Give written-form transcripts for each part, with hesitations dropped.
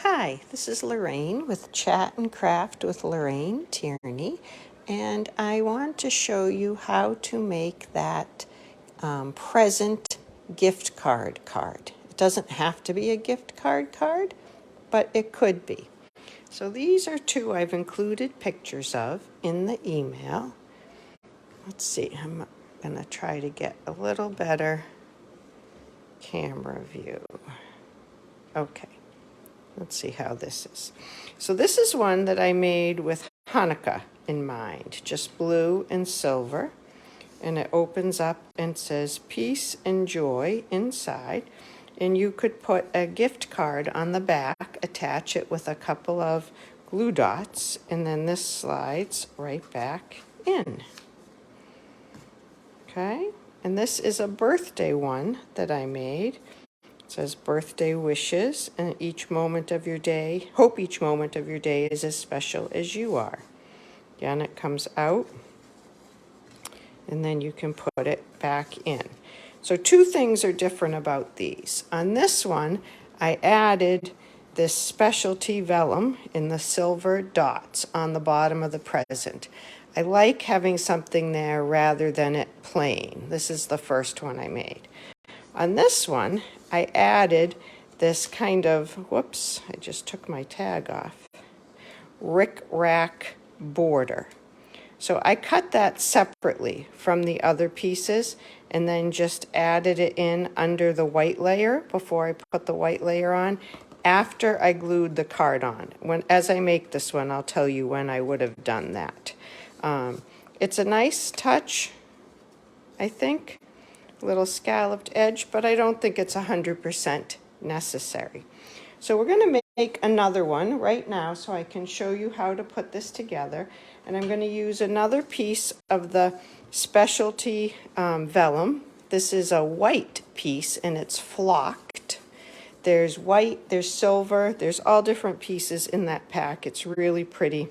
Hi, this is Lorraine with Chat and Craft with Lorraine Tierney, and I want to show you how to make that present gift card. It doesn't have to be a gift card, but it could be. So these are two I've included pictures of in the email. Let's see, I'm going to try to get a little better camera view. Okay. Let's see how this is. So this is one that I made with Hanukkah in mind, just blue and silver. And it opens up and says peace and joy inside. And you could put a gift card on the back, attach it with a couple of glue dots, and then this slides right back in. Okay? And this is a birthday one that I made. It says birthday wishes, and hope each moment of your day is as special as you are. Again, it comes out, and then you can put it back in. So two things are different about these. On this one, I added this specialty vellum in the silver dots on the bottom of the present. I like having something there rather than it plain. This is the first one I made. On this one, I added this kind of, whoops, I just took my tag off, rick-rack border. So I cut that separately from the other pieces and then just added it in under the white layer before I put the white layer on, after I glued the card on. As I make this one, I'll tell you when I would have done that. It's a nice touch, I think. Little scalloped edge, but I don't think it's 100% necessary. So we're going to make another one right now so I can show you how to put this together. And I'm going to use another piece of the specialty vellum. This is a white piece and it's flocked. There's white, there's silver, there's all different pieces in that pack. It's really pretty.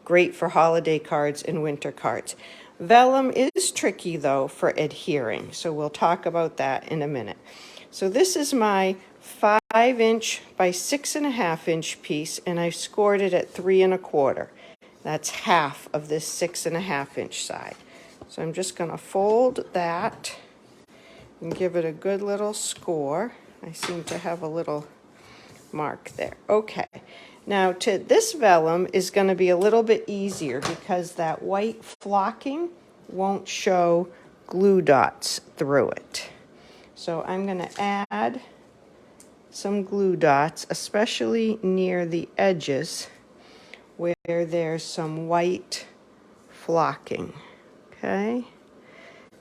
Great for holiday cards and winter cards. Vellum is tricky, though, for adhering, so we'll talk about that in a minute. So this is my 5-inch by 6.5-inch piece, and I scored it at 3 1/4. That's half of this 6.5-inch side. So I'm just going to fold that and give it a good little score. I seem to have a little mark there. Okay. Now, this vellum is going to be a little bit easier because that white flocking won't show glue dots through it. So I'm going to add some glue dots, especially near the edges where there's some white flocking. Okay?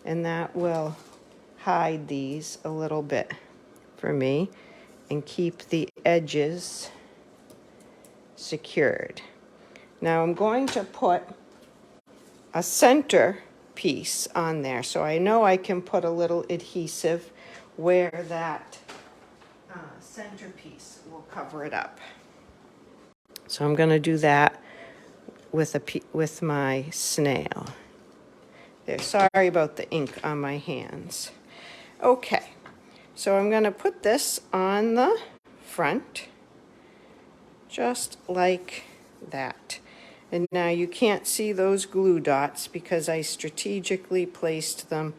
And that will hide these a little bit for me and keep the edges secured. Now I'm going to put a center piece on there, so I know I can put a little adhesive where that center piece will cover it up. So I'm going to do that with my snail. There. Sorry about the ink on my hands. Okay, so I'm going to put this on the front, just like that. And now you can't see those glue dots because I strategically placed them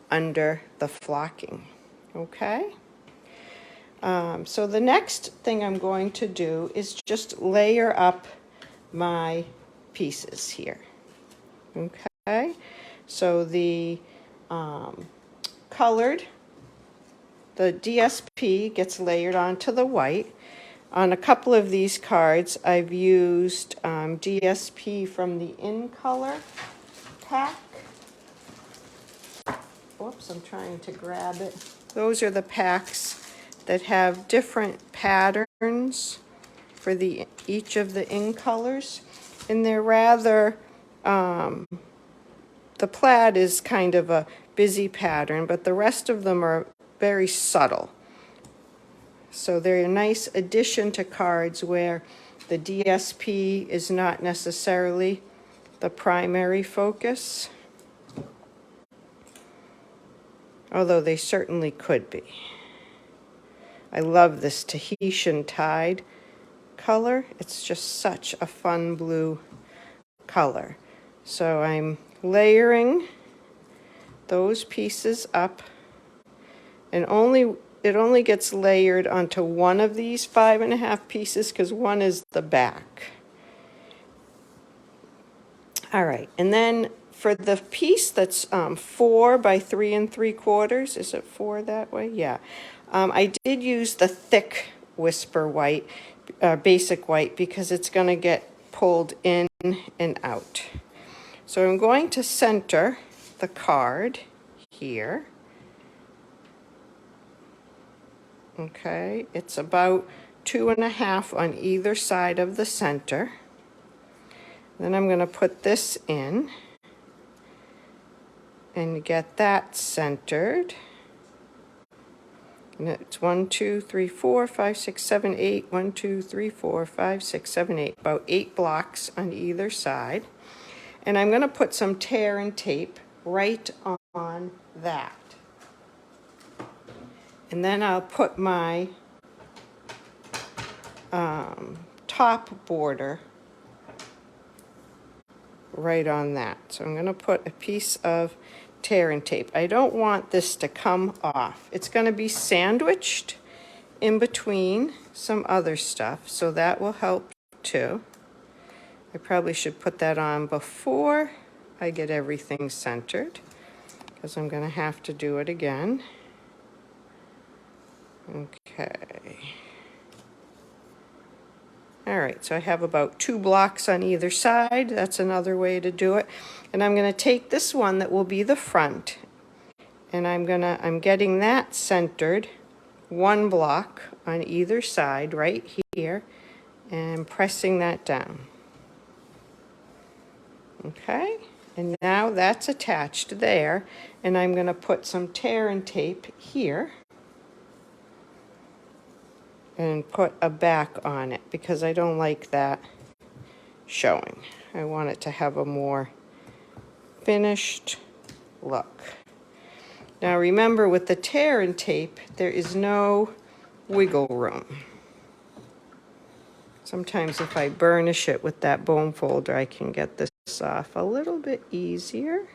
under the flocking. Okay? So the next thing I'm going to do is just layer up my pieces here. Okay? So the colored, the DSP gets layered onto the white. On a couple of these cards, I've used DSP from the In Color pack. Whoops, I'm trying to grab it. Those are the packs that have different patterns for each of the In Colors. And they're rather, the plaid is kind of a busy pattern, but the rest of them are very subtle. So they're a nice addition to cards where the DSP is not necessarily the primary focus, although they certainly could be. I love this Tahitian Tide color. It's just such a fun blue color. So I'm layering those pieces up, and it only gets layered onto one of these 5.5 pieces because one is the back. All right, and then for the piece that's 4 by 3 3/4, is it 4 that way? Yeah. I did use the thick Whisper white, basic white, because it's going to get pulled in and out. So I'm going to center the card here. Okay, it's about 2.5 on either side of the center. Then I'm going to put this in and get that centered. And it's 1, 2, 3, 4, 5, 6, 7, 8. 1, 2, 3, 4, 5, 6, 7, 8. About 8 blocks on either side. And I'm going to put some tear and tape right on that. And then I'll put my top border right on that. So I'm going to put a piece of tear and tape. I don't want this to come off. It's going to be sandwiched in between some other stuff, so that will help too. I probably should put that on before I get everything centered, because I'm going to have to do it again. Okay. All right, so I have about 2 blocks on either side. That's another way to do it. And I'm going to take this one that will be the front, and I'm getting that centered 1 block on either side right here, and pressing that down. Okay, and now that's attached there, and I'm going to put some tear and tape here and put a back on it because I don't like that showing. I want it to have a more finished look. Now remember, with the tear and tape, there is no wiggle room. Sometimes if I burnish it with that bone folder, I can get this off a little bit easier.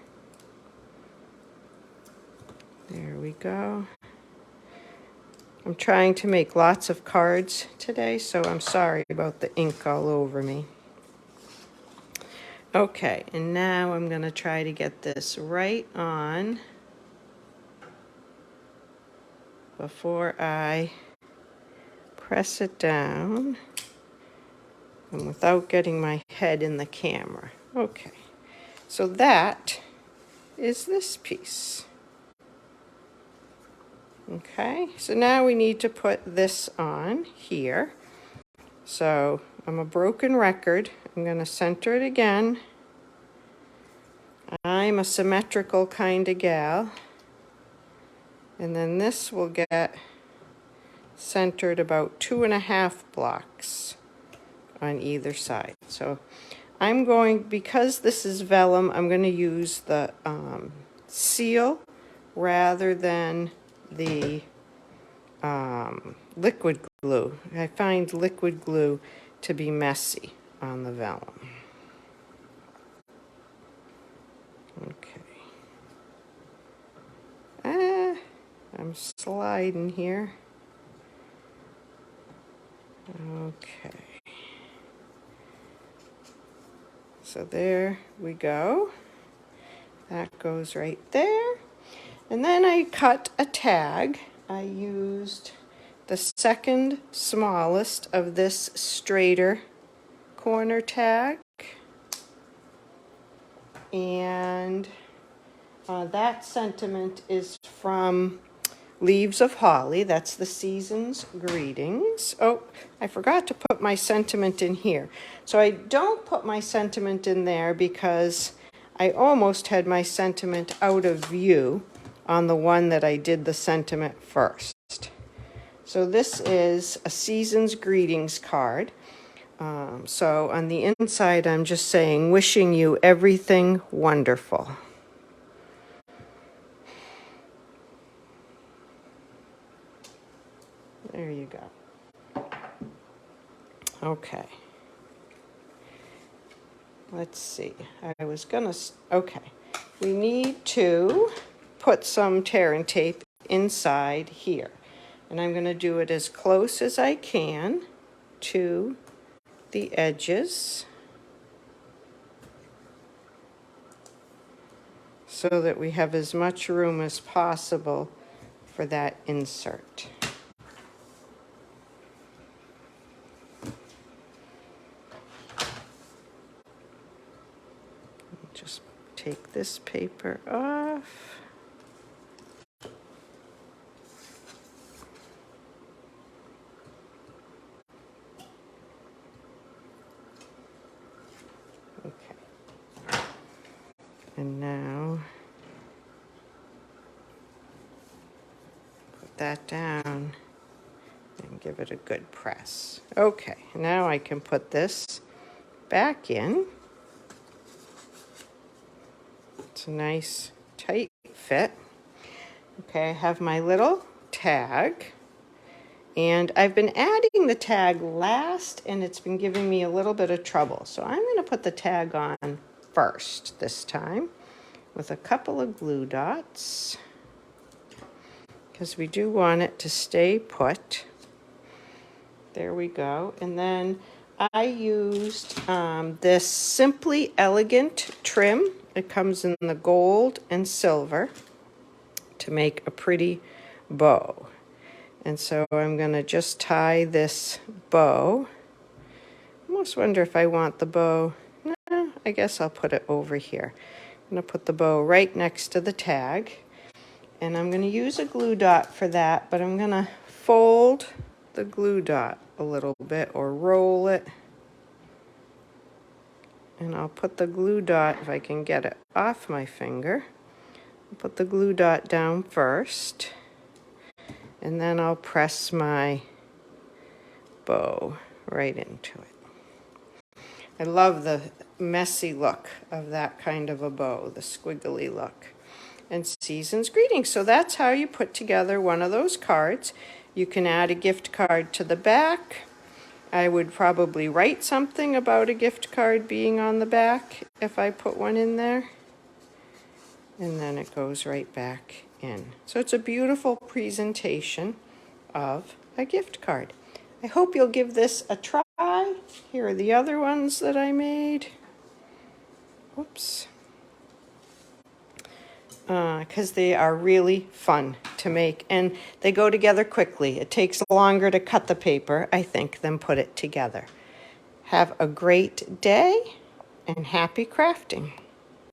There we go. I'm trying to make lots of cards today, so I'm sorry about the ink all over me. Okay, and now I'm going to try to get this right on before I press it down, and without getting my head in the camera. Okay, so that is this piece. Okay, so now we need to put this on here. So I'm a broken record. I'm going to center it again. I'm a symmetrical kind of gal. And then this will get centered about 2.5 blocks on either side. So I'm going, because this is vellum, I'm going to use the seal rather than the liquid glue. I find liquid glue to be messy on the vellum. Okay. I'm sliding here. Okay. So there we go. That goes right there. And then I cut a tag. I used the second smallest of this straighter corner tag. And that sentiment is from Leaves of Holly. That's the season's greetings. Oh, I forgot to put my sentiment in here. So I don't put my sentiment in there because I almost had my sentiment out of view on the one that I did the sentiment first. So this is a season's greetings card. So on the inside, I'm just saying, wishing you everything wonderful. There you go. Okay. Let's see. I was gonna, okay. We need to put some tear and tape inside here. And I'm gonna do it as close as I can to the edges so that we have as much room as possible for that insert. Just take this paper off. Okay. And now put that down and give it a good press. Okay, now I can put this back in. It's a nice tight fit. Okay, I have my little tag, and I've been adding the tag last, and it's been giving me a little bit of trouble. So I'm going to put the tag on first this time with a couple of glue dots because we do want it to stay put. There we go. And then I used this Simply Elegant trim. It comes in the gold and silver to make a pretty bow. And so I'm going to just tie this bow. I almost wonder if I want the bow. No, I guess I'll put it over here. I'm going to put the bow right next to the tag. And I'm going to use a glue dot for that, but I'm going to fold the glue dot a little bit or roll it. And I'll put the glue dot, if I can get it off my finger, I'll put the glue dot down first, and then I'll press my bow right into it. I love the messy look of that kind of a bow, the squiggly look. And Season's Greetings. So that's how you put together one of those cards. You can add a gift card to the back. I would probably write something about a gift card being on the back if I put one in there. And then it goes right back in. So it's a beautiful presentation of a gift card. I hope you'll give this a try. Here are the other ones that I made. Oops. Because they are really fun to make, and they go together quickly. It takes longer to cut the paper, I think, than put it together. Have a great day, and happy crafting.